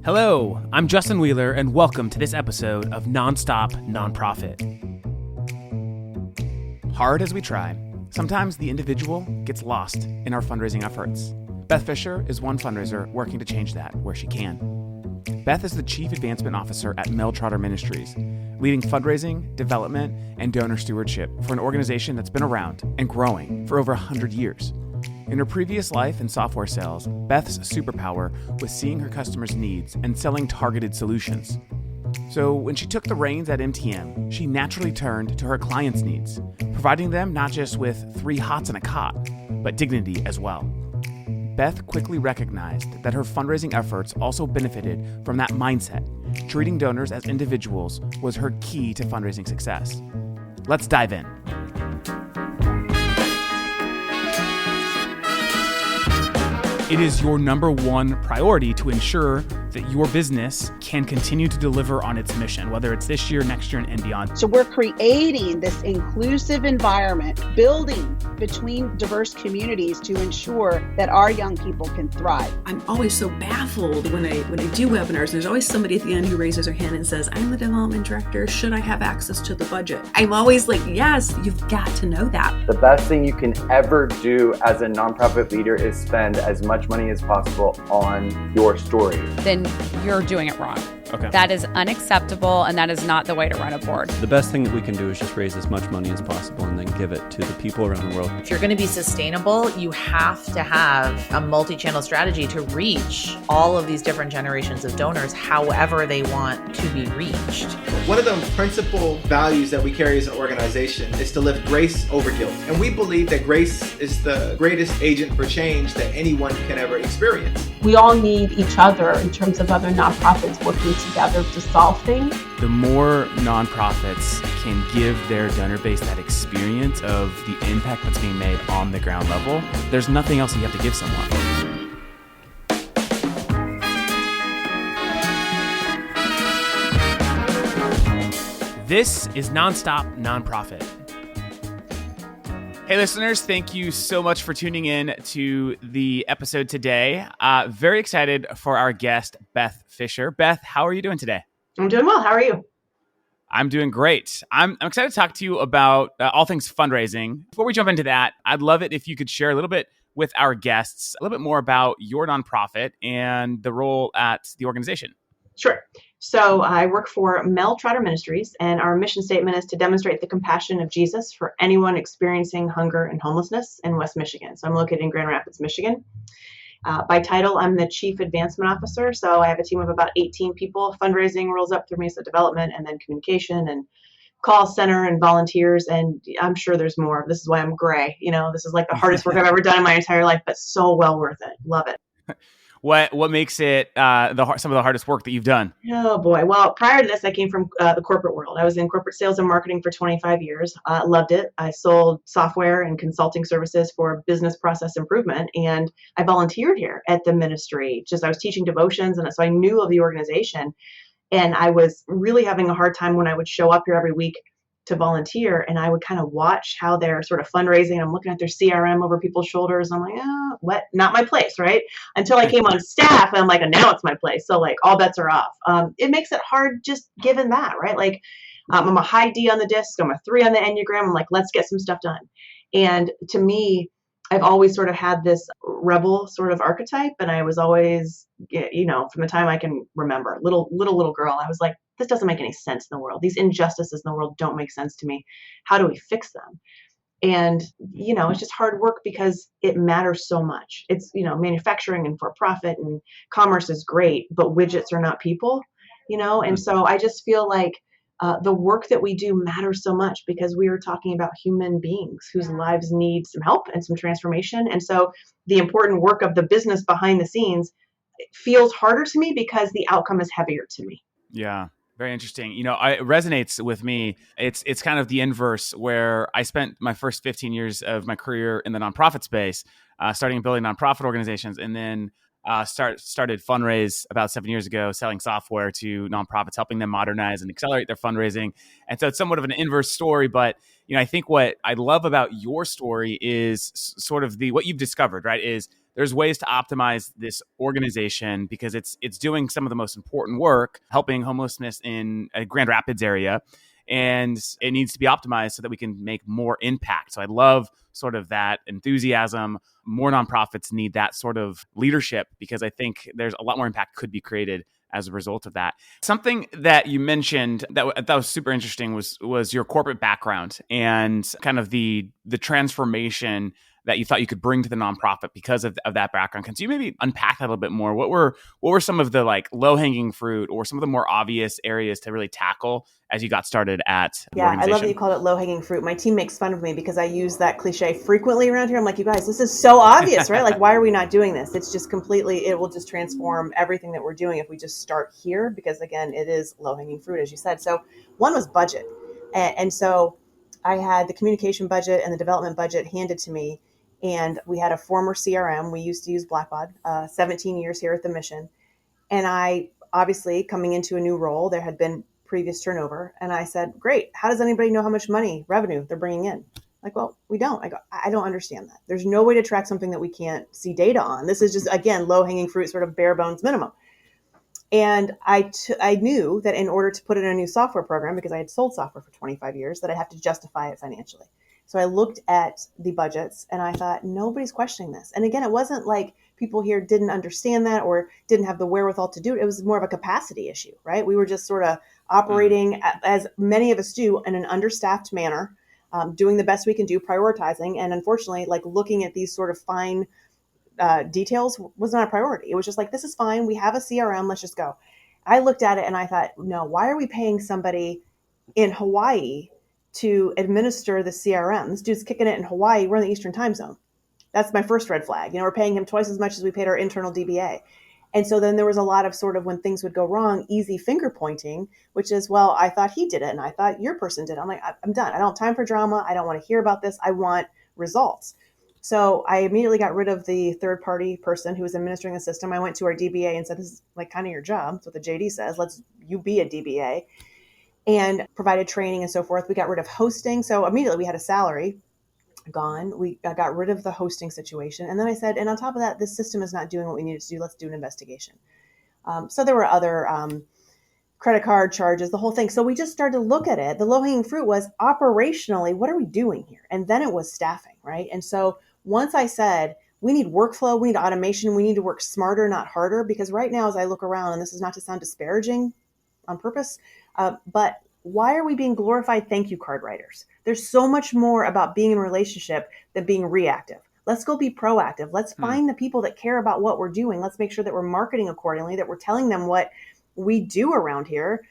Hello, I'm Justin Wheeler, and welcome to this episode of Nonstop Nonprofit. Hard as we try, sometimes the individual gets lost in our fundraising efforts. Beth Fisher is one fundraiser working to change that where she can. Beth is the Chief Advancement Officer at Mel Trotter Ministries, leading fundraising, development, and donor stewardship for an organization that's been around and growing for over 100 years. In her previous life in software sales, Beth's superpower was seeing her customers' needs and selling targeted solutions. So when she took the reins at MTM, she naturally turned to her clients' needs, providing them not just with 3 hots and a cot, but dignity as well. Beth quickly recognized that her fundraising efforts also benefited from that mindset. Treating donors as individuals was her key to fundraising success. Let's dive in. It is your number one priority to ensure that your business can continue to deliver on its mission, whether it's this year, next year, and beyond. So we're creating this inclusive environment, building between diverse communities to ensure that our young people can thrive. I'm always so baffled when I do webinars. There's always somebody at the end who raises their hand and says, I'm the development director. Should I have access to the budget? I'm always like, yes, you've got to know that. The best thing you can ever do as a nonprofit leader is spend as much money as possible on your story. Then you're doing it wrong. Okay. That is unacceptable, and that is not the way to run a board. The best thing that we can do is just raise as much money as possible and then give it to the people around the world. If you're going to be sustainable, you have to have a multi-channel strategy to reach all of these different generations of donors however they want to be reached. One of the principal values that we carry as an organization is to lift grace over guilt. And we believe that grace is the greatest agent for change that anyone can ever experience. We all need each other in terms of other nonprofits working together to solve things. The more nonprofits can give their donor base that experience of the impact that's being made on the ground level, there's nothing else you have to give someone. This is Nonstop Nonprofit. Hey listeners, thank you so much for tuning in to the episode today. Very excited for our guest, Beth Fisher. Beth, how are you doing today? I'm doing well. How are you? I'm doing great. I'm excited to talk to you about all things fundraising. Before we jump into that, I'd love it if you could share a little bit with our guests, a little bit more about your nonprofit and the role at the organization. Sure. So I work for Mel Trotter Ministries, and our mission statement is to demonstrate the compassion of Jesus for anyone experiencing hunger and homelessness in West Michigan. So I'm located in Grand Rapids, Michigan. By title, I'm the Chief Advancement Officer. So I have a team of about 18 people. Fundraising rolls up through me, so development and then communication and call center and volunteers. And I'm sure there's more. This is why I'm gray. This is like the hardest work I've ever done in my entire life, but so well worth it. Love it. What makes it some of the hardest work that you've done? Oh boy. Well, prior to this, I came from the corporate world. I was in corporate sales and marketing for 25 years. Loved it. I sold software and consulting services for business process improvement. And I volunteered here at the ministry. I was teaching devotions. And so I knew of the organization. And I was really having a hard time when I would show up here every week to volunteer, and I would kind of watch how they're sort of fundraising. I'm looking at their CRM over people's shoulders. I'm like, what? Not my place, right? Until I came on staff, and I'm like, now it's my place. So like all bets are off. It makes it hard just given that, right? Like I'm a high D on the disc. I'm a 3 on the Enneagram. I'm like, let's get some stuff done. And to me, I've always sort of had this rebel sort of archetype, and I was always, from the time I can remember, little girl, I was like, this doesn't make any sense in the world. These injustices in the world don't make sense to me. How do we fix them? And, it's just hard work because it matters so much. It's, manufacturing and for profit and commerce is great, but widgets are not people, and so I just feel like the work that we do matters so much because we are talking about human beings whose lives need some help and some transformation. And so the important work of the business behind the scenes feels harder to me because the outcome is heavier to me. Yeah. Very interesting. It resonates with me. It's kind of the inverse where I spent my first 15 years of my career in the nonprofit space, starting and building nonprofit organizations, and then started Funraise about 7 years ago, selling software to nonprofits, helping them modernize and accelerate their fundraising. And so it's somewhat of an inverse story, but I think what I love about your story is sort of what you've discovered, right? Is there's ways to optimize this organization because it's doing some of the most important work, helping homelessness in a Grand Rapids area. And it needs to be optimized so that we can make more impact. So I love sort of that enthusiasm. More nonprofits need that sort of leadership because I think there's a lot more impact could be created as a result of that. Something that you mentioned that was super interesting was your corporate background and kind of the transformation that you thought you could bring to the nonprofit because of that background. Can you maybe unpack that a little bit more? What were some of the like low-hanging fruit or some of the more obvious areas to really tackle as you got started at the organization? I love that you called it low-hanging fruit. My team makes fun of me because I use that cliche frequently around here. I'm like, you guys, this is so obvious, right? Like, why are we not doing this? It's just it will just transform everything that we're doing if we just start here, because again, it is low-hanging fruit, as you said. So one was budget. And so I had the communication budget and the development budget handed to me. And we had a former CRM. We used to use Blackbaud, 17 years here at the mission. And I, obviously, coming into a new role, there had been previous turnover. And I said, great, how does anybody know how much revenue they're bringing in? Like, well, we don't. I go, I don't understand that. There's no way to track something that we can't see data on. This is just, again, low-hanging fruit, sort of bare bones minimum. And I knew that in order to put in a new software program, because I had sold software for 25 years, that I have to justify it financially. So I looked at the budgets and I thought, nobody's questioning this. And again, it wasn't like people here didn't understand that or didn't have the wherewithal to do it. It was more of a capacity issue, right? We were just sort of operating, as many of us do, in an understaffed manner, doing the best we can do, prioritizing. And unfortunately, like looking at these sort of fine details was not a priority. It was just like, this is fine. We have a CRM. Let's just go. I looked at it and I thought, no, why are we paying somebody in Hawaii to administer the CRM? This dude's kicking it in Hawaii. We're in the Eastern time zone. That's my first red flag. We're paying him twice as much as we paid our internal DBA. And so then there was a lot of sort of, when things would go wrong, easy finger pointing, which is, well, I thought he did it and I thought your person did it. I'm like, I'm done. I don't have time for drama. I don't want to hear about this. I want results. So I immediately got rid of the third party person who was administering the system. I went to our DBA and said, this is like kind of your job. That's what the JD says. You be a DBA. And provided training and so forth. We got rid of hosting. So immediately we had a salary gone. We got rid of the hosting situation. And then I said, and on top of that, this system is not doing what we needed to do. Let's do an investigation. So there were other credit card charges, the whole thing. So we just started to look at it. The low-hanging fruit was operationally, what are we doing here? And then it was staffing, right? And so once I said, we need workflow, we need automation, we need to work smarter, not harder, because right now as I look around, and this is not to sound disparaging on purpose, but why are we being glorified thank you card writers? There's so much more about being in a relationship than being reactive. Let's go be proactive. Let's find the people that care about what we're doing. Let's make sure that we're marketing accordingly, that we're telling them what we do around here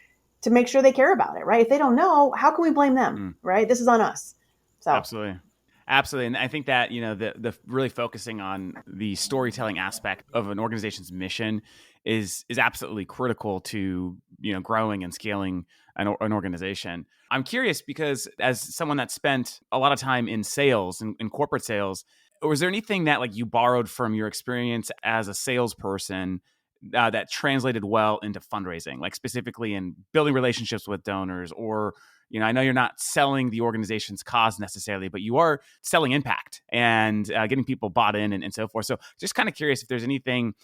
to make sure they care about it, right? If they don't know, how can we blame them, right? This is on us. So Absolutely. And I think that, the really focusing on the storytelling aspect of an organization's mission is absolutely critical to, growing and scaling an organization. I'm curious because as someone that spent a lot of time in sales, in corporate sales, was there anything that like you borrowed from your experience as a salesperson that translated well into fundraising, like specifically in building relationships with donors or, I know you're not selling the organization's cause necessarily, but you are selling impact and getting people bought in and so forth. So just kind of curious if there's anything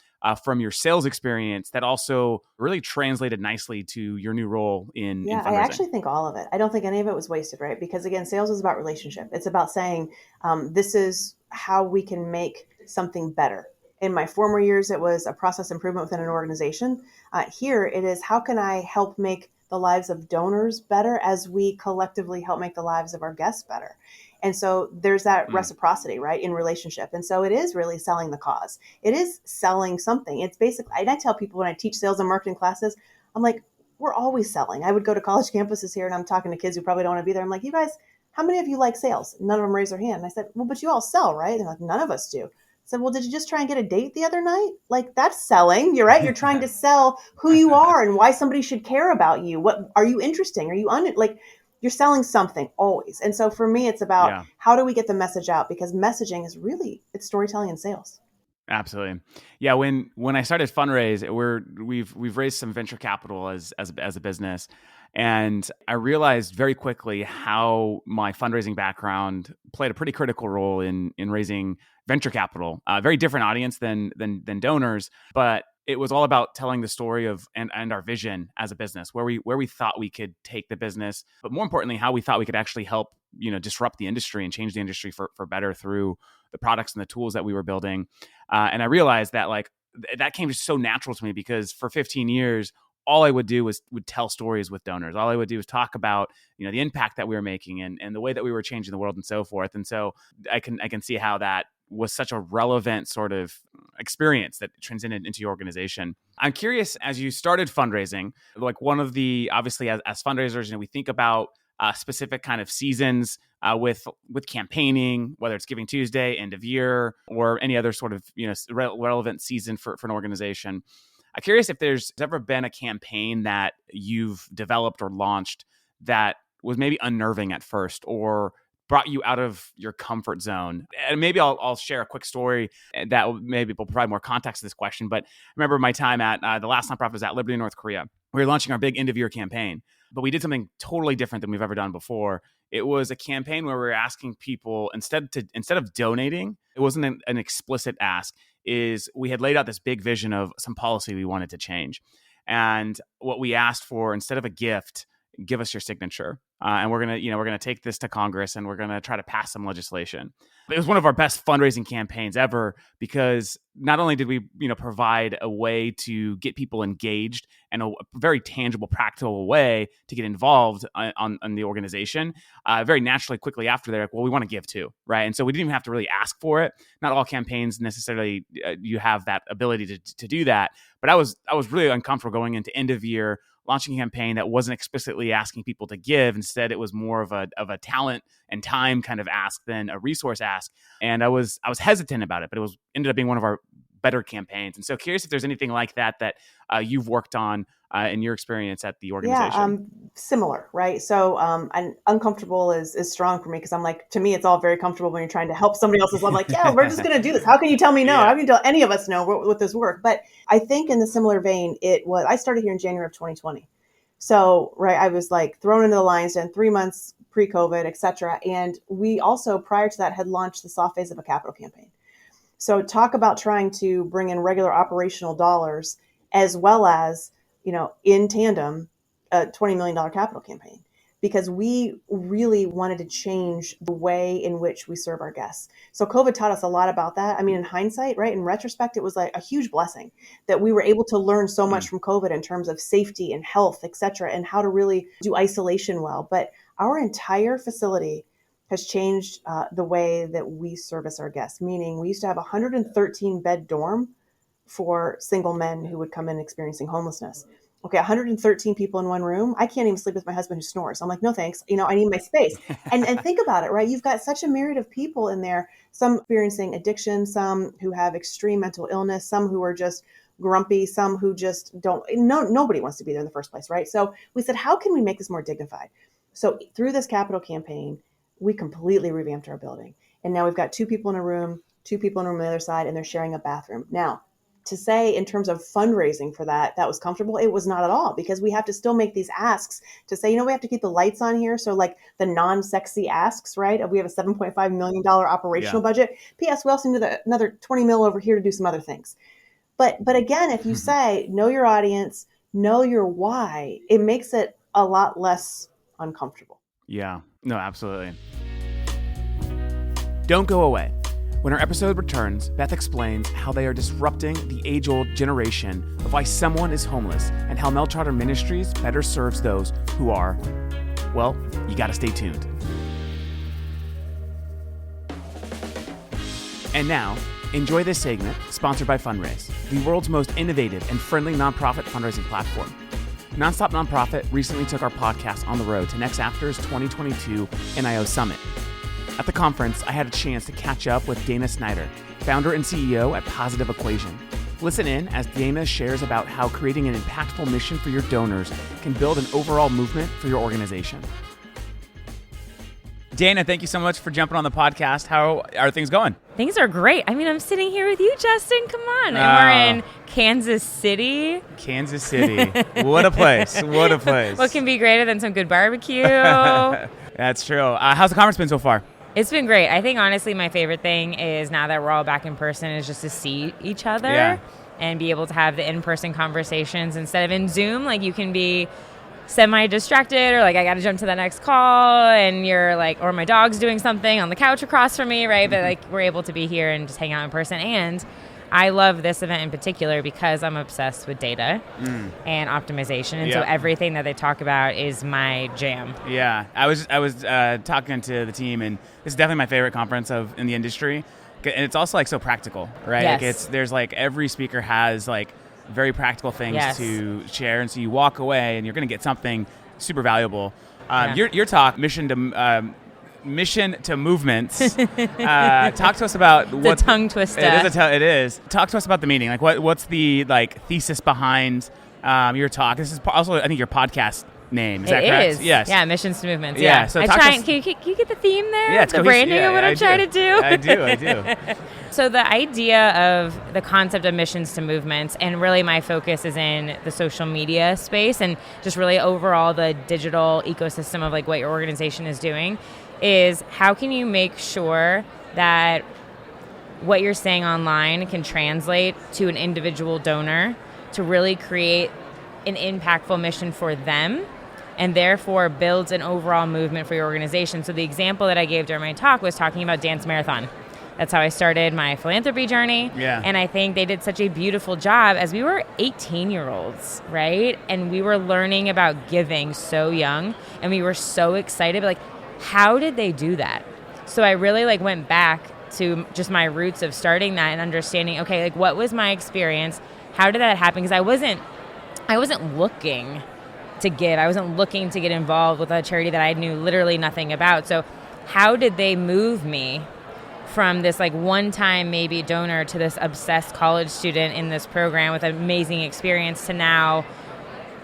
from your sales experience that also really translated nicely to your new role in fundraising. I actually think all of it. I don't think any of it was wasted, right? Because again, sales is about relationship. It's about saying, this is how we can make something better. In my former years, it was a process improvement within an organization. Here it is, how can I help make the lives of donors better as we collectively help make the lives of our guests better? And so there's that reciprocity, right, in relationship. And so it is really selling the cause. It is selling something. It's basically, and I tell people when I teach sales and marketing classes, I'm like, we're always selling. I would go to college campuses here and I'm talking to kids who probably don't want to be there. I'm like, you guys, how many of you like sales? None of them raise their hand. And I said, well, but you all sell, right? They're like, none of us do. I said, well, did you just try and get a date the other night? Like, that's selling. You're right. You're trying to sell who you are and why somebody should care about you. What are you interesting? Are you you're selling something always. And so for me, it's about how do we get the message out? Because messaging is really, it's storytelling and sales. Absolutely. Yeah. When I started Funraise, we've raised some venture capital as a business. And I realized very quickly how my fundraising background played a pretty critical role in raising venture capital. Very different audience than donors, but it was all about telling the story of and our vision as a business, where we thought we could take the business, but more importantly, how we thought we could actually help disrupt the industry and change the industry for better through the products and the tools that we were building. And I realized that that came just so natural to me, because for 15 years, all I would do would tell stories with donors. All I would do was talk about, the impact that we were making and the way that we were changing the world and so forth. And so I can see how that was such a relevant sort of experience that transcended into your organization. I'm curious, as you started fundraising, one of the, obviously as fundraisers, we think about specific kind of seasons with campaigning, whether it's Giving Tuesday, end of year, or any other sort of relevant season for an organization. I'm curious if there's ever been a campaign that you've developed or launched that was maybe unnerving at first or brought you out of your comfort zone. And maybe I'll share a quick story that maybe will provide more context to this question. But I remember my time at the last nonprofit was at Liberty, North Korea. We were launching our big end of year campaign, but we did something totally different than we've ever done before. It was a campaign where we were asking people, instead of donating, it wasn't an explicit ask, is we had laid out this big vision of some policy we wanted to change. And what we asked for, instead of a gift, give us your signature. And we're gonna take this to Congress and we're gonna try to pass some legislation. It was one of our best fundraising campaigns ever, because not only did we provide a way to get people engaged and a very tangible, practical way to get involved on the organization, very naturally, quickly after they're like, well, we want to give too, right? And so we didn't even have to really ask for it. Not all campaigns necessarily you have that ability to do that. But I was really uncomfortable going into end of year, launching a campaign that wasn't explicitly asking people to give. Instead, it was more of a talent and time kind of ask than a resource ask. And I was hesitant about it, but it ended up being one of our better campaigns. And so curious if there's anything like that you've worked on in your experience at the organization. Yeah, similar, right? So uncomfortable is strong for me, because I'm like, to me, it's all very comfortable when you're trying to help somebody else's life. I'm like, yeah, we're just going to do this. How can you tell me no? How can you tell any of us no with this work? But I think in the similar vein, I started here in January of 2020. So, right, I was like thrown into the lion's den 3 months pre-COVID, et cetera. And we also, prior to that, had launched the soft phase of a capital campaign. So talk about trying to bring in regular operational dollars, as well as, in tandem, a $20 million capital campaign, because we really wanted to change the way in which we serve our guests. So COVID taught us a lot about that. I mean, in hindsight, right, in retrospect, it was like a huge blessing that we were able to learn so much from COVID in terms of safety and health, et cetera, and how to really do isolation well. But our entire facility has changed the way that we service our guests, meaning we used to have a 113 bed dorm for single men who would come in experiencing homelessness. Okay, 113 people in one room. I can't even sleep with my husband who snores. I'm like, no, thanks. I need my space. And think about it, right? You've got such a myriad of people in there, some experiencing addiction, some who have extreme mental illness, some who are just grumpy, some who just nobody wants to be there in the first place, right? So we said, how can we make this more dignified? So through this capital campaign, we completely revamped our building. And now we've got 2 people in a room, 2 people in a room on the other side, and they're sharing a bathroom. Now, to say in terms of fundraising for that was comfortable, it was not at all, because we have to still make these asks to say, we have to keep the lights on here. So like the non-sexy asks, right? We have a $7.5 million operational budget. P.S. we also need another 20 mil over here to do some other things. But again, if you say, know your audience, know your why, it makes it a lot less uncomfortable. Yeah, no, absolutely. Don't go away. When our episode returns, Beth explains how they are disrupting the age-old generation of why someone is homeless and how Mel Trotter Ministries better serves those who are. Well, you got to stay tuned. And now, enjoy this segment sponsored by Funraise, the world's most innovative and friendly nonprofit fundraising platform. Nonstop Nonprofit recently took our podcast on the road to Next After's 2022 NIO Summit. At the conference, I had a chance to catch up with Dana Snyder, founder and CEO at Positive Equation. Listen in as Dana shares about how creating an impactful mission for your donors can build an overall movement for your organization. Dana, thank you so much for jumping on the podcast. How are things going? Things are great. I mean, I'm sitting here with you, Justin. Come on. And we're in Kansas City. Kansas City. What a place. What a place. What can be greater than some good barbecue? That's true. How's the conference been so far? It's been great. I think, honestly, my favorite thing is now that we're all back in person is just to see each other and be able to have the in-person conversations instead of in Zoom. Like, you can be semi-distracted or like I got to jump to the next call and you're like, or my dog's doing something on the couch across from me, right? But like we're able to be here and just hang out in person. And I love this event in particular because I'm obsessed with data and optimization. And so everything that they talk about is my jam. Yeah. I was talking to the team, and this is definitely my favorite conference in the industry. And it's also like so practical, right? Yes. Like there's like every speaker has like very practical things to share, and so you walk away and you're going to get something super valuable. Your talk, mission to movements. Talk to us about what's a tongue twister. It is. Talk to us about the meeting. Like what's the like thesis behind your talk? This is also, I think, your podcast name. Is that correct? It is. Yes. Yeah, missions to movements. Yeah. So can you get the theme there? Yeah, it's the branding of what I'm trying to do. I do. So the idea of the concept of missions to movements, and really my focus is in the social media space and just really overall the digital ecosystem of like what your organization is doing, is how can you make sure that what you're saying online can translate to an individual donor to really create an impactful mission for them, and therefore builds an overall movement for your organization. So the example that I gave during my talk was talking about Dance Marathon. That's how I started my philanthropy journey. Yeah. And I think they did such a beautiful job as we were 18-year-olds, right? And we were learning about giving so young, and we were so excited. But like, how did they do that? So I really like went back to just my roots of starting that and understanding, okay, like what was my experience? How did that happen? Because I wasn't looking to give. I wasn't looking to get involved with a charity that I knew literally nothing about. So how did they move me from this like one-time maybe donor to this obsessed college student in this program with an amazing experience to now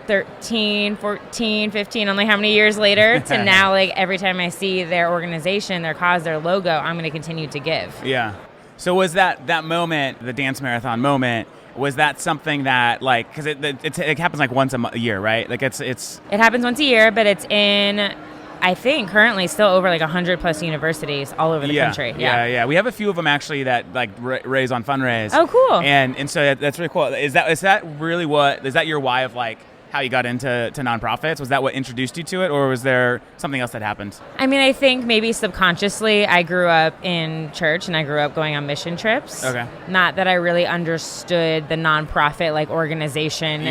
13, 14, 15, only how many years later to now like every time I see their organization, their cause, their logo, I'm going to continue to give. Yeah. So was that moment, the Dance Marathon moment, was that something that like, because it happens like once a year, right? Like it happens once a year, but it's in, I think currently still over like 100 plus universities all over the country. Yeah. We have a few of them actually that like raise on Funraise. Oh, cool. And so that's really cool. Is that really is that your why of like how you got into nonprofits? Was that what introduced you to it, or was there something else that happened? I mean, I think maybe subconsciously I grew up in church and I grew up going on mission trips. Okay. Not that I really understood the nonprofit like organization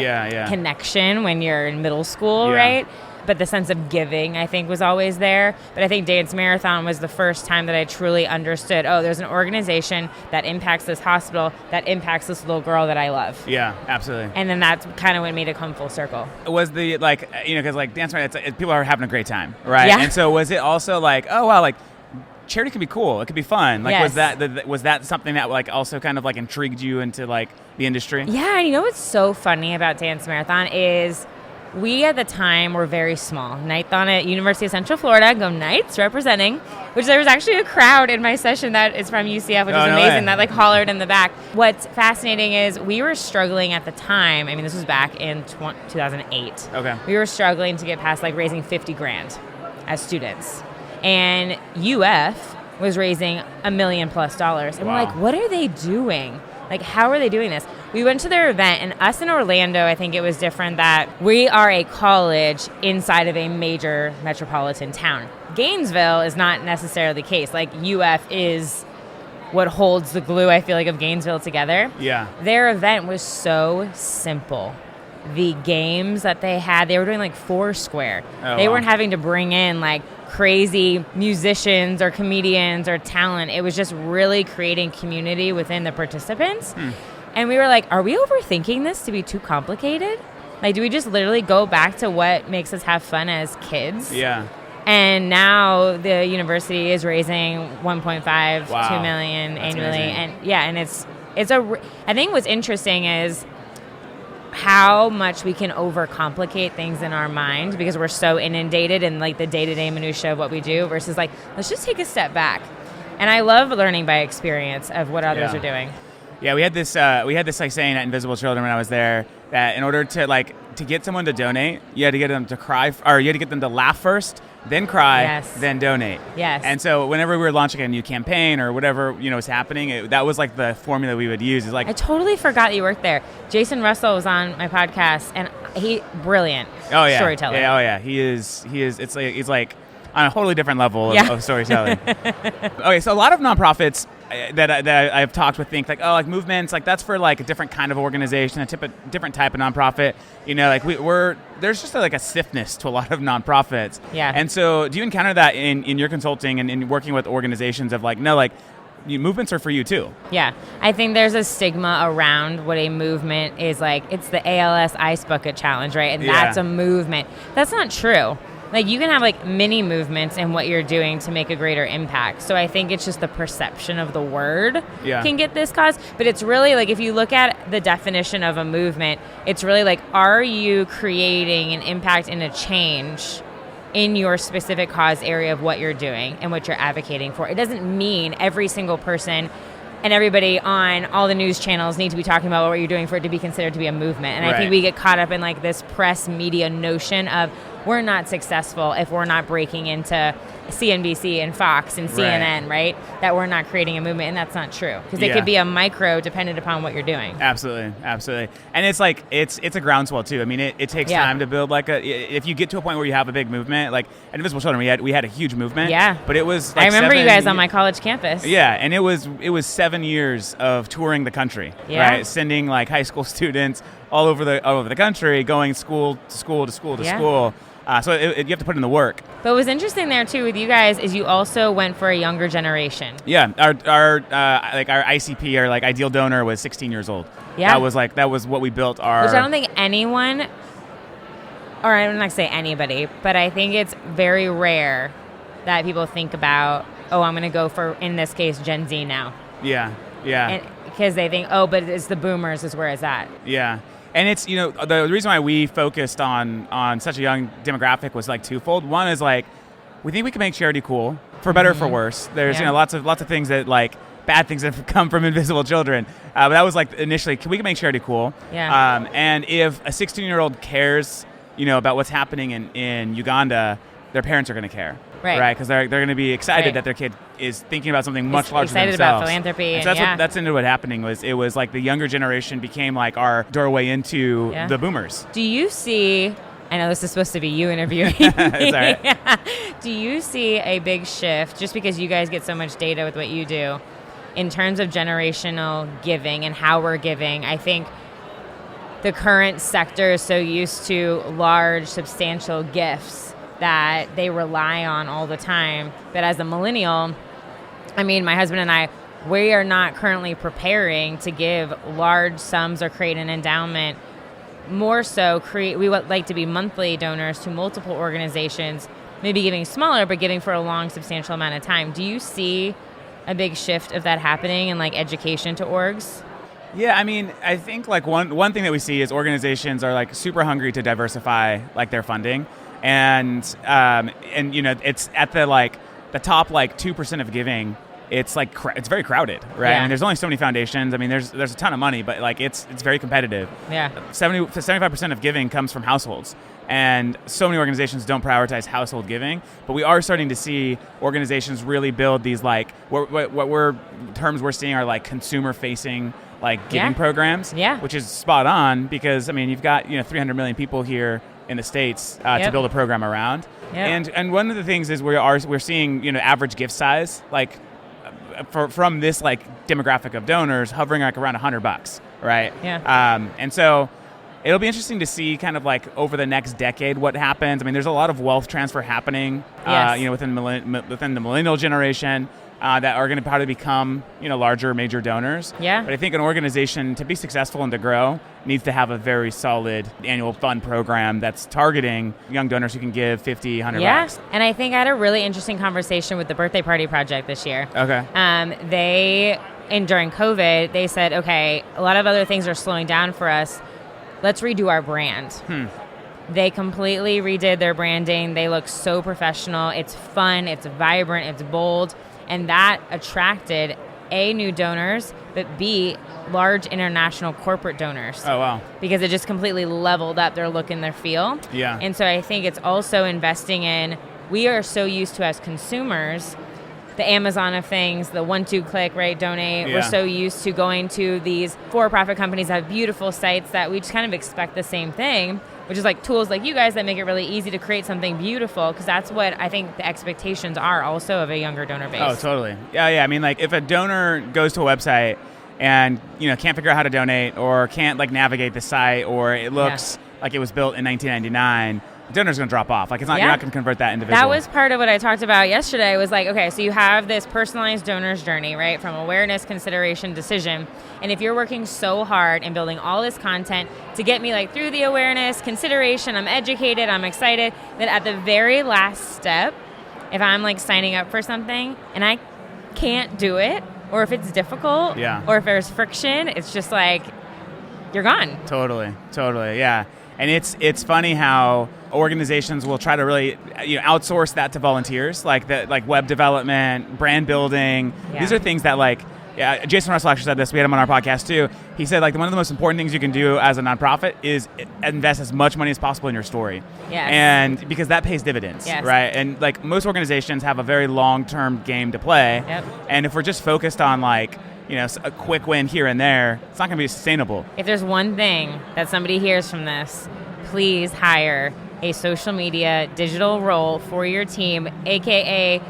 connection when you're in middle school, right? But the sense of giving, I think, was always there. But I think Dance Marathon was the first time that I truly understood, oh, there's an organization that impacts this hospital, that impacts this little girl that I love. Yeah, absolutely. And then that's kind of what made it come full circle. Was the, like, because like Dance Marathon, people are having a great time, right? Yeah. And so was it also like, oh, wow, like, charity can be cool. It could be fun. Like, yes. was that something that like also kind of like intrigued you into like the industry? Yeah, and you know what's so funny about Dance Marathon is we at the time were very small. Nighthon at University of Central Florida, go Knights, representing, which there was actually a crowd in my session that is from UCF, which is amazing, that like hollered in the back. What's fascinating is we were struggling at the time. I mean, this was back in 2008. Okay. We were struggling to get past like raising $50,000 as students. And UF was raising $1 million+. And we're like, what are they doing? Like, how are they doing this? We went to their event, and us in Orlando, I think it was different that we are a college inside of a major metropolitan town. Gainesville is not necessarily the case. Like, UF is what holds the glue, I feel like, of Gainesville together. Yeah. Their event was so simple. The games that they had, they were doing like Foursquare. They weren't having to bring in like crazy musicians or comedians or talent. It was just really creating community within the participants. And we were like, are we overthinking this to be too complicated? Like, do we just literally go back to what makes us have fun as kids? Yeah. And now the university is raising 1.5, 2 million That's annually. amazing. And yeah, and I think what's interesting is how much we can overcomplicate things in our mind because we're so inundated in like the day-to-day minutia of what we do versus like, let's just take a step back. And I love learning by experience of what others are doing. Yeah, we had this like saying at Invisible Children when I was there that in order to get someone to donate, you had to get them to cry, or you had to get them to laugh first, then cry, then donate. Yes. And so whenever we were launching a new campaign or whatever was happening, that was like the formula we would use. Is like, I totally forgot you worked there. Jason Russell was on my podcast, and brilliant storyteller. Yeah, oh yeah, he is. It's like he's like on a totally different level of storytelling. Okay, so a lot of nonprofits that I've talked with think like, oh, like movements, like that's for like a different kind of organization, a different type of nonprofit. Like there's just like a stiffness to a lot of nonprofits. Yeah. And so do you encounter that in your consulting and in working with organizations of like, no, like movements are for you too? Yeah. I think there's a stigma around what a movement is like. It's the ALS Ice Bucket Challenge, right? And that's a movement. That's not true. Like you can have like mini movements in what you're doing to make a greater impact. So I think it's just the perception of the word can get this cause. But it's really like if you look at the definition of a movement, it's really like, are you creating an impact and a change in your specific cause area of what you're doing and what you're advocating for? It doesn't mean every single person and everybody on all the news channels need to be talking about what you're doing for it to be considered to be a movement. And I think we get caught up in like this press media notion of we're not successful if we're not breaking into CNBC and Fox and CNN, right? That we're not creating a movement, and that's not true. Because it could be a micro dependent upon what you're doing. Absolutely. And it's like, it's a groundswell too. I mean, it takes time to build like if you get to a point where you have a big movement, like at Invisible Children, we had a huge movement. Yeah. But it was like I remember you guys on my college campus. Yeah, and it was 7 years of touring the country, right? Sending like high school students all over the country, going school to school to school to school. So you have to put in the work. But what was interesting there too with you guys is you also went for a younger generation. Yeah, our ICP, our like ideal donor, was 16 years old. Yeah, that was what we built our. Which I don't think anyone, or I'm not gonna say anybody, but I think it's very rare that people think about, oh, I'm gonna go for, in this case, Gen Z now. Yeah. Because they think, oh, but it's the boomers is where it's at. Yeah. And it's, the reason why we focused on such a young demographic was like twofold. One is like, we think we can make charity cool, for better or for worse. There's lots of things that like bad things that have come from Invisible Children. But that was like initially, we can make charity cool. Yeah. And if a 16-year-old cares, about what's happening in Uganda, their parents are going to care. Right, because they're going to be excited that their kid is thinking about something much larger than themselves. Excited about philanthropy. And so that's into what happening was. It was like the younger generation became like our doorway into the boomers. Do you see? I know this is supposed to be you interviewing. It's all right. Do you see a big shift just because you guys get so much data with what you do in terms of generational giving and how we're giving? I think the current sector is so used to large, substantial gifts that they rely on all the time. But as a millennial, I mean, my husband and I, we are not currently preparing to give large sums or create an endowment. More so, we would like to be monthly donors to multiple organizations, maybe giving smaller, but giving for a long, substantial amount of time. Do you see a big shift of that happening in like education to orgs? Yeah, I mean, I think like one thing that we see is organizations are like super hungry to diversify like their funding. And it's at the top like 2% of giving. It's like it's very crowded, right? Yeah. I mean, there's only so many foundations. I mean, there's a ton of money, but like it's very competitive. Yeah. 75% of giving comes from households, and so many organizations don't prioritize household giving. But we are starting to see organizations really build these like what terms we're seeing are like consumer-facing like giving programs. Yeah. Which is spot on because I mean you've got 300 million people here in the States to build a program around. Yep. And one of the things is we're seeing average gift size like from this like demographic of donors hovering like around $100, right? Yeah. And so it'll be interesting to see kind of like over the next decade what happens. I mean, there's a lot of wealth transfer happening, within the millennial generation. That are going to probably become, larger major donors. Yeah. But I think an organization to be successful and to grow needs to have a very solid annual fund program that's targeting young donors who can give $50, $100. Yeah. And I think I had a really interesting conversation with the Birthday Party Project this year. Okay. During COVID, they said, okay, a lot of other things are slowing down for us. let's redo our brand. They completely redid their branding. They look so professional. It's fun, it's vibrant, it's bold. And that attracted A, new donors, but B, large international corporate donors. Oh, wow. Because it just completely leveled up their look and their feel. Yeah. And so I think it's also investing in, we are so used to as consumers, the Amazon of things, the 1-2 click, right, donate. Yeah. We're so used to going to these for-profit companies that have beautiful sites that we just kind of expect the same thing, which is like tools like you guys that make it really easy to create something beautiful, because that's what I think the expectations are also of a younger donor base. Oh, totally. Yeah. I mean, like if a donor goes to a website and, can't figure out how to donate or can't like navigate the site, or it looks like it was built in 1999, the donor's going to drop off. Like it's not, you're not going to convert that individual. That was part of what I talked about yesterday. Was like, okay, so you have this personalized donor's journey, right? From awareness, consideration, decision. And if you're working so hard and building all this content to get me like through the awareness, consideration, I'm educated, I'm excited, that at the very last step, if I'm like signing up for something and I can't do it, or if it's difficult, or if there's friction, it's just like, you're gone. Totally, yeah. And it's funny how organizations will try to really outsource that to volunteers, like web development, brand building. Yeah. These are things that Jason Russell actually said this. We had him on our podcast too. He said one of the most important things you can do as a nonprofit is invest as much money as possible in your story. Yes. And because that pays dividends, right? And most organizations have a very long-term game to play. Yep. And if we're just focused on a quick win here and there, it's not going to be sustainable. If there's one thing that somebody hears from this, please hire a social media digital role for your team, aka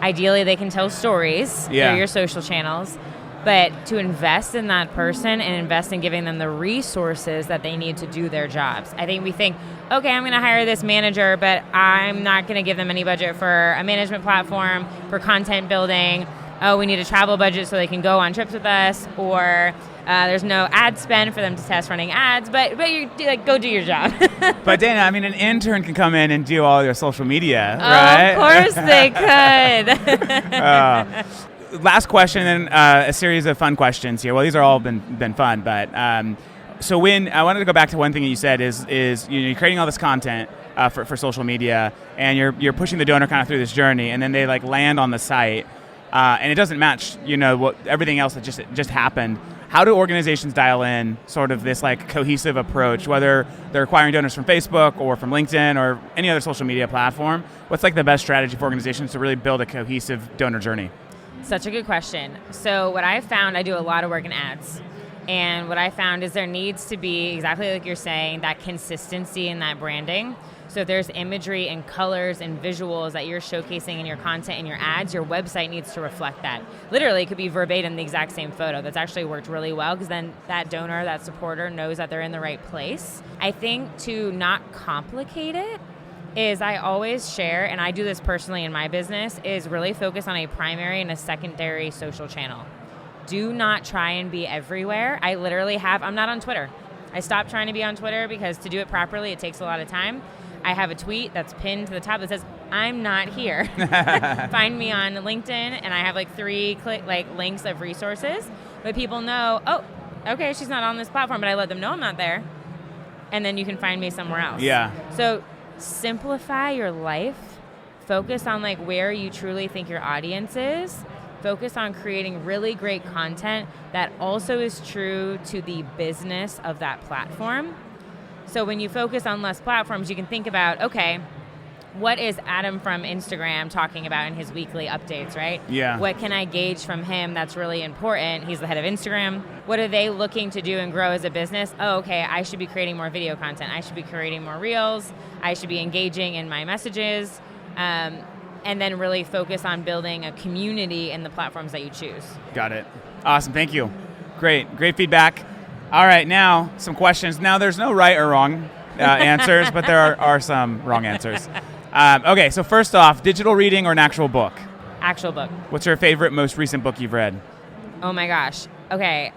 ideally they can tell stories through your social channels, but to invest in that person and invest in giving them the resources that they need to do their jobs. I think we think, okay, I'm going to hire this manager, but I'm not going to give them any budget for a management platform, for content building. Oh, we need a travel budget so they can go on trips with us, or there's no ad spend for them to test running ads, but you go do your job. But Dana, I mean, an intern can come in and do all your social media, right? Of course they could. Last question, and a series of fun questions here. Well, these are all been fun, but so when I wanted to go back to one thing that you said is you're creating all this content for social media, and you're pushing the donor kind of through this journey, and then they land on the site. And it doesn't match, what everything else that just happened. How do organizations dial in sort of this cohesive approach, whether they're acquiring donors from Facebook or from LinkedIn or any other social media platform? What's the best strategy for organizations to really build a cohesive donor journey? Such a good question. So what I found, I do a lot of work in ads. And what I found is there needs to be, exactly like you're saying, that consistency in that branding. So if there's imagery and colors and visuals that you're showcasing in your content and your ads, your website needs to reflect that. Literally, it could be verbatim the exact same photo. That's actually worked really well, because then that donor, that supporter knows that they're in the right place. I think to not complicate it is, I always share, and I do this personally in my business, is really focus on a primary and a secondary social channel. Do not try and be everywhere. I'm not on Twitter. I stopped trying to be on Twitter because to do it properly, it takes a lot of time. I have a tweet that's pinned to the top that says, I'm not here. Find me on LinkedIn, and I have 3 links of resources. But people know, oh, okay, she's not on this platform, but I let them know I'm not there. And then you can find me somewhere else. Yeah. So simplify your life. Focus on where you truly think your audience is. Focus on creating really great content that also is true to the business of that platform. So when you focus on less platforms, you can think about, okay, what is Adam from Instagram talking about in his weekly updates, right? Yeah. What can I gauge from him that's really important? He's the head of Instagram. What are they looking to do and grow as a business? Oh, okay, I should be creating more video content. I should be creating more reels. I should be engaging in my messages. And then really focus on building a community in the platforms that you choose. Got it. Awesome. Thank you. Great feedback. All right, now some questions. Now, there's no right or wrong answers, but there are some wrong answers. Okay, so first off, digital reading or an actual book? Actual book. What's your favorite, most recent book you've read? Oh my gosh. Okay,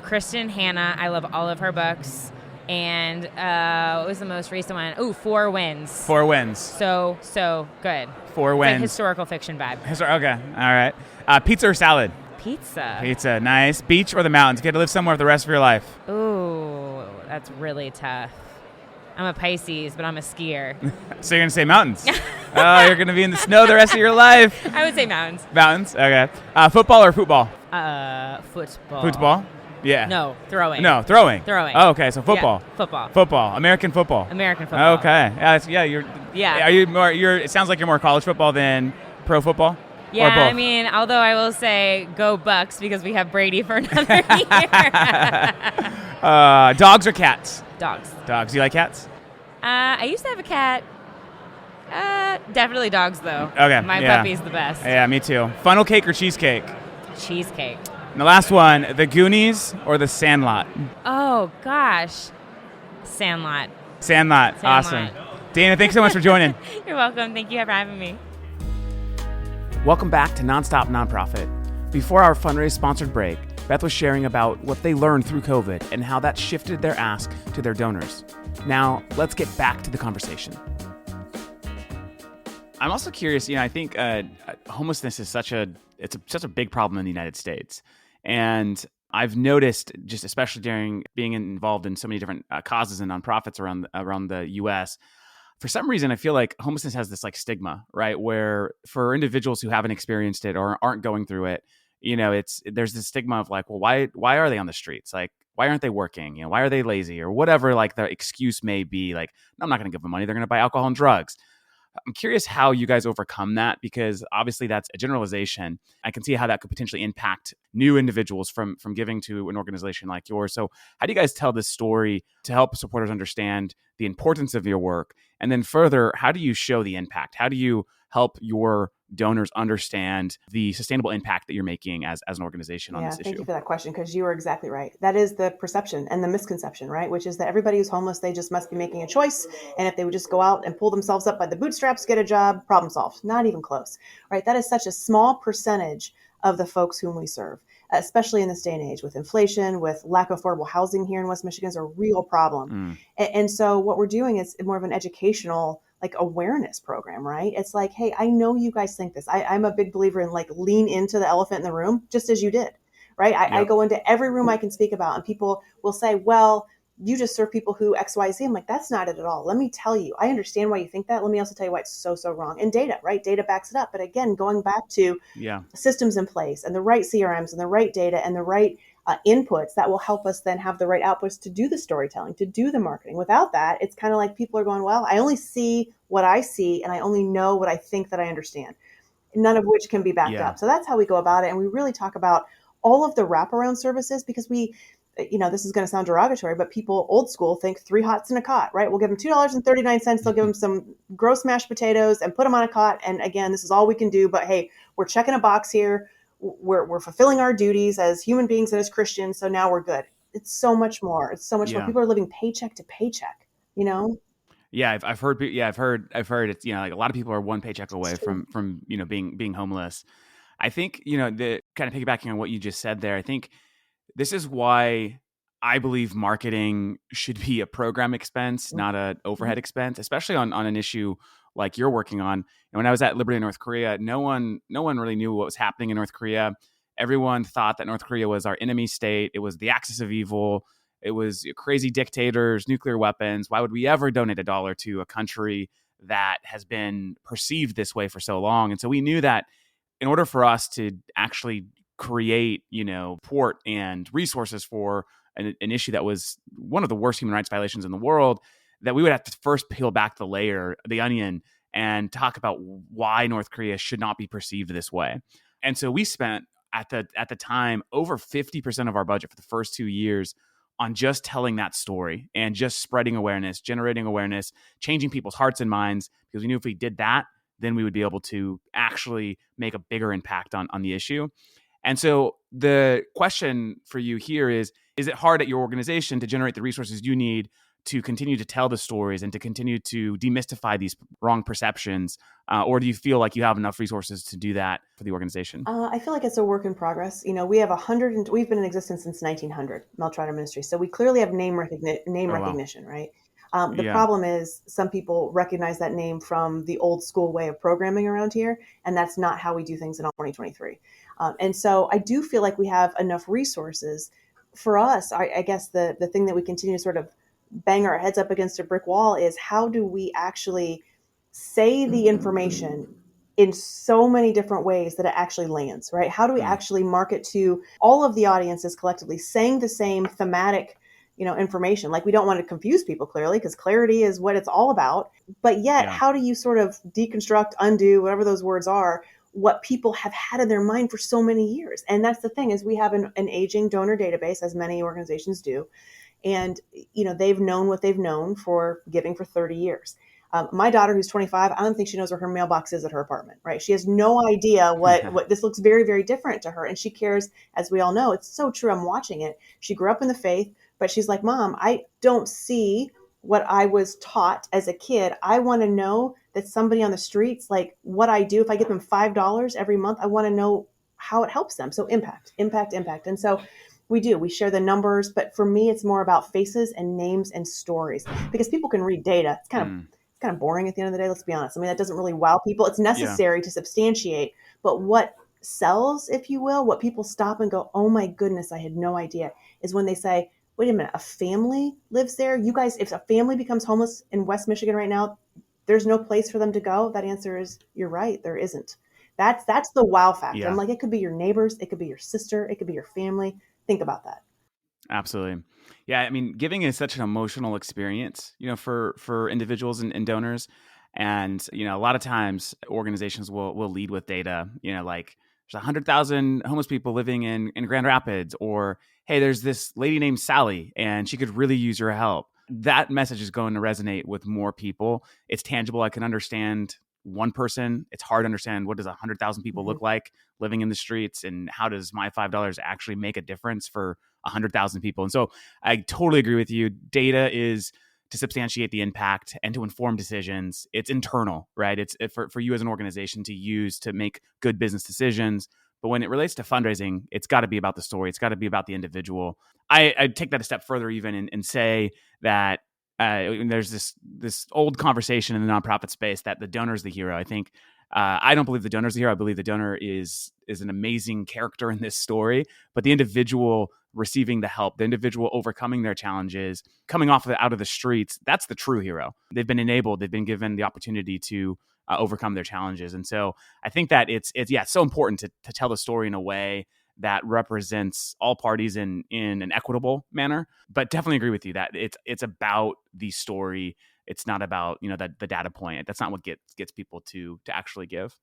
Kristen Hanna. I love all of her books. And what was the most recent one? Oh, 4 Winds. 4 Winds. So good. 4 Winds. It's historical fiction vibe. Okay, all right. Pizza or salad? Pizza. Pizza, nice. Beach or the mountains? Get to live somewhere for the rest of your life. Ooh, That's really tough. I'm a Pisces, but I'm a skier. So you're going to say mountains. Oh, you're going to be in the snow the rest of your life. I would say mountains. Mountains, okay. Football or football? Football. Football? Yeah. No, throwing. No, throwing. Throwing. Oh, okay, so football. Yeah, football. Football. American football. American football. Okay. Are you more, it sounds like you're more college football than pro football? Yeah, I mean, although I will say go Bucks because we have Brady for another year. Dogs or cats? Dogs. Dogs. Do you like cats? I used to have a cat. Definitely dogs, though. Okay. My puppy's the best. Yeah, me too. Funnel cake or cheesecake? Cheesecake. And the last one, The Goonies or The Sandlot? Oh, gosh. Sandlot. Sandlot. Awesome. Dana, thanks so much for joining. You're welcome. Thank you for having me. Welcome back to Nonstop Nonprofit. Before our Fundraise sponsored break, Beth was sharing about what they learned through COVID and how that shifted their ask to their donors. Now, let's get back to the conversation. I'm also curious, I think homelessness is such a big problem in the United States. And I've noticed, just especially during being involved in so many different causes and nonprofits around the U.S., for some reason, I feel like homelessness has this like stigma, right? Where for individuals who haven't experienced it or aren't going through it, there's this stigma of like, well, why are they on the streets? Like, why aren't they working? Why are they lazy or whatever? Like the excuse may be like, no, I'm not going to give them money. They're going to buy alcohol and drugs. I'm curious how you guys overcome that, because obviously that's a generalization. I can see how that could potentially impact new individuals from giving to an organization like yours. So how do you guys tell this story to help supporters understand the importance of your work? And then further, how do you show the impact? How do you help your donors understand the sustainable impact that you're making as an organization on this issue? Thank you for that question, because you are exactly right. That is the perception and the misconception, right? Which is that everybody who's homeless, they just must be making a choice. And if they would just go out and pull themselves up by the bootstraps, get a job, problem solved. Not even close, right? That is such a small percentage of the folks whom we serve, especially in this day and age with inflation, with lack of affordable housing here in West Michigan is a real problem. And so what we're doing is more of an educational awareness program, right? It's like, hey, I know you guys think this. I'm a big believer in lean into the elephant in the room, just as you did, right? I go into every room I can speak about, and people will say, well, you just serve people who X, Y, Z. I'm like, that's not it at all. Let me tell you, I understand why you think that. Let me also tell you why it's so wrong. And data, right? Data backs it up. But again, going back to systems in place and the right CRMs and the right data and the right inputs that will help us then have the right outputs to do the storytelling, to do the marketing. Without that, it's kind of like people are going, well, I only see what I see and I only know what I think that I understand, none of which can be backed up. So that's how we go about it. And we really talk about all of the wraparound services, because this is going to sound derogatory, but people old school think 3 hots in a cot, right? We'll give them $2.39. They'll give them some gross mashed potatoes and put them on a cot. And again, this is all we can do, but hey, we're checking a box here. We're fulfilling our duties as human beings and as Christians. So now we're good. It's so much more. It's so much more. People are living paycheck to paycheck, Yeah, I've heard it's, like a lot of people are one paycheck away from being homeless. I think, the kind of piggybacking on what you just said there, I think this is why I believe marketing should be a program expense, not an overhead expense, especially on an issue like you're working on. And when I was at Liberty in North Korea, no one really knew what was happening in North Korea. Everyone thought that North Korea was our enemy state. It was the axis of evil. It was crazy dictators, nuclear weapons. Why would we ever donate $1 to a country that has been perceived this way for so long? And so we knew that in order for us to actually create, support and resources for an issue that was one of the worst human rights violations in the world, that we would have to first peel back the onion, and talk about why North Korea should not be perceived this way. And so we spent at the time over 50% of our budget for the first 2 years on just telling that story and just spreading awareness, generating awareness, changing people's hearts and minds, because we knew if we did that, then we would be able to actually make a bigger impact on the issue. And so the question for you here is it hard at your organization to generate the resources you need to continue to tell the stories and to continue to demystify these wrong perceptions? Or do you feel like you have enough resources to do that for the organization? I feel like it's a work in progress. We have we've been in existence since 1900, Mel Trotter Ministries. So we clearly have name recognition, right? The problem is some people recognize that name from the old school way of programming around here, and that's not how we do things in 2023. And so I do feel like we have enough resources. For us, I guess the thing that we continue to sort of bang our heads up against a brick wall is how do we actually say the information in so many different ways that it actually lands, right? How do we actually market to all of the audiences collectively saying the same thematic, information? Like, we don't want to confuse people, clearly, because clarity is what it's all about. But yet, how do you sort of deconstruct, undo, whatever those words are, what people have had in their mind for so many years? And that's the thing, is we have an aging donor database, as many organizations do. And, they've known what they've known for giving for 30 years. My daughter, who's 25, I don't think she knows where her mailbox is at her apartment, right? She has no idea what this looks very, very different to her. And she cares, as we all know. It's so true. I'm watching it. She grew up in the faith, but she's like, Mom, I don't see what I was taught as a kid. I want to know that somebody on the streets, like what I do, if I give them $5 every month, I want to know how it helps them. So impact. And so we share the numbers, but for me, it's more about faces and names and stories, because people can read data. It's kind of boring at the end of the day. Let's be honest. I mean, that doesn't really wow people. It's necessary to substantiate, but what sells, if you will, what people stop and go, oh my goodness, I had no idea, is when they say, wait a minute, a family lives there? You guys, if a family becomes homeless in West Michigan right now, there's no place for them to go? That answer is, you're right, there isn't. That's the wow factor. Yeah. I'm like, it could be your neighbors, it could be your sister, it could be your family. Think about that. Absolutely. Yeah, I mean, giving is such an emotional experience, for individuals and donors. And, a lot of times organizations will lead with data, like there's 100,000 homeless people living in Grand Rapids, or, hey, there's this lady named Sally and she could really use your help. That message is going to resonate with more people. It's tangible. I can understand one person. It's hard to understand, what does 100,000 people look like living in the streets, and how does my $5 actually make a difference for 100,000 people? And so I totally agree with you. Data is to substantiate the impact and to inform decisions. It's internal, right? It's for you as an organization to use to make good business decisions. But when it relates to fundraising, it's got to be about the story. It's got to be about the individual. I take that a step further even and say that there's this old conversation in the nonprofit space that the donor is the hero. I think I don't believe the donor is the hero. I believe the donor is an amazing character in this story, but the individual receiving the help, the individual overcoming their challenges, coming out of the streets, that's the true hero. They've been enabled. They've been given the opportunity to overcome their challenges. And so I think that it's so important to tell the story in a way that represents all parties in an equitable manner. But definitely agree with you that it's about the story. It's not about, the data point. That's not what gets people to actually give.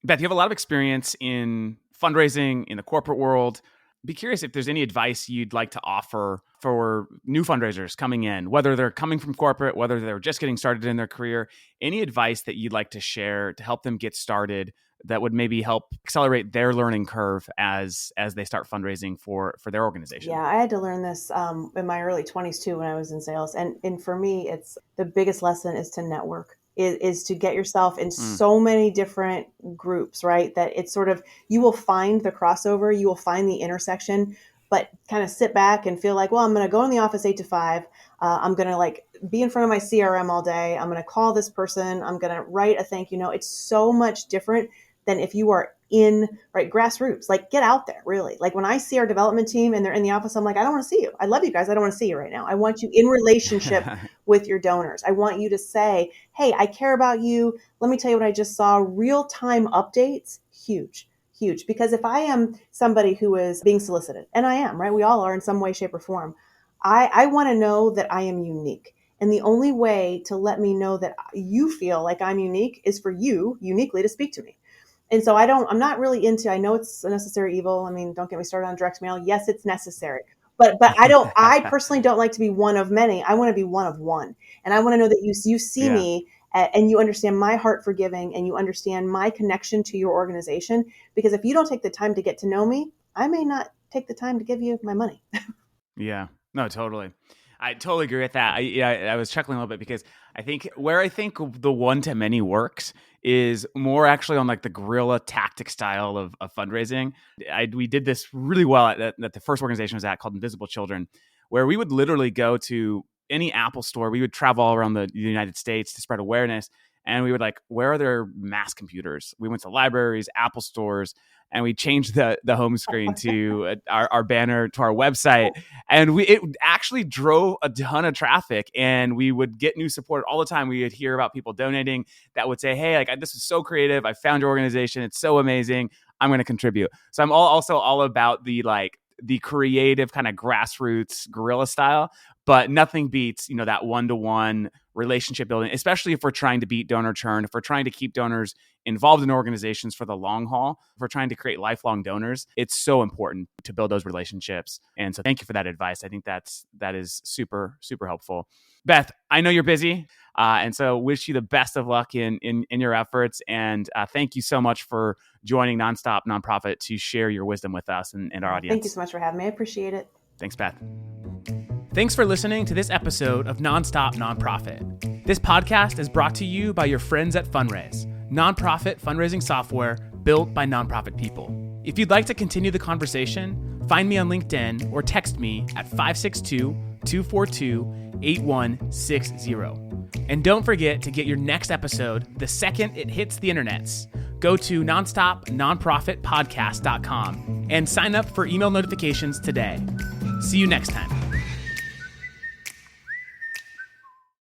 Beth, you have a lot of experience in fundraising in the corporate world. Be curious if there's any advice you'd like to offer for new fundraisers coming in, whether they're coming from corporate, whether they're just getting started in their career. Any advice that you'd like to share to help them get started that would maybe help accelerate their learning curve as they start fundraising for their organization? Yeah, I had to learn this in my early 20s too, when I was in sales. And for me, it's the biggest lesson is to network, is to get yourself in so many different groups, right? That it's sort of, you will find the crossover, you will find the intersection, but kind of sit back and feel like, well, I'm going to go in the office 8 to 5. I'm going to be in front of my CRM all day. I'm going to call this person. I'm going to write a thank you note. It's so much different than if you are in grassroots. Get out there, really. When I see our development team and they're in the office, I'm like, I don't want to see you. I love you guys. I don't want to see you right now. I want you in relationship with your donors. I want you to say, hey, I care about you. Let me tell you what I just saw. Real-time updates, huge. Because if I am somebody who is being solicited, and I am, right? We all are in some way, shape, or form. I want to know that I am unique. And the only way to let me know that you feel like I'm unique is for you uniquely to speak to me. And so I'm not really into, I know it's a necessary evil. I mean, don't get me started on direct mail. Yes, it's necessary. But I personally don't like to be one of many. I want to be one of one. And I want to know that you see me and you understand my heart for giving and you understand my connection to your organization. Because if you don't take the time to get to know me, I may not take the time to give you my money. Yeah, no, totally. I totally agree with that. I was chuckling a little bit because I think the one-to-many works is more actually on the guerrilla tactic style of fundraising. We did this really well at the first organization I was at, called Invisible Children, where we would literally go to any Apple store. We would travel all around the United States to spread awareness. And we were like, where are there mass computers? We went to libraries, Apple stores, and we changed the home screen to our banner to our website. And it actually drove a ton of traffic, and we would get new support all the time. We would hear about people donating that would say, hey, like, this is so creative. I found your organization. It's so amazing. I'm going to contribute. So I'm also all about the creative kind of grassroots guerrilla style, but nothing beats, that one-to-one relationship building, especially if we're trying to beat donor churn, if we're trying to keep donors involved in organizations for the long haul, if we're trying to create lifelong donors. It's so important to build those relationships. And so thank you for that advice. I think that is super, super helpful. Beth, I know you're busy. And so wish you the best of luck in your efforts. And thank you so much for joining Nonstop Nonprofit to share your wisdom with us and our audience. Thank you so much for having me. I appreciate it. Thanks, Beth. Thanks for listening to this episode of Nonstop Nonprofit. This podcast is brought to you by your friends at Funraise, nonprofit fundraising software built by nonprofit people. If you'd like to continue the conversation, find me on LinkedIn or text me at 562-242-8160. And don't forget to get your next episode the second it hits the internets. Go to nonstopnonprofitpodcast.com and sign up for email notifications today. See you next time.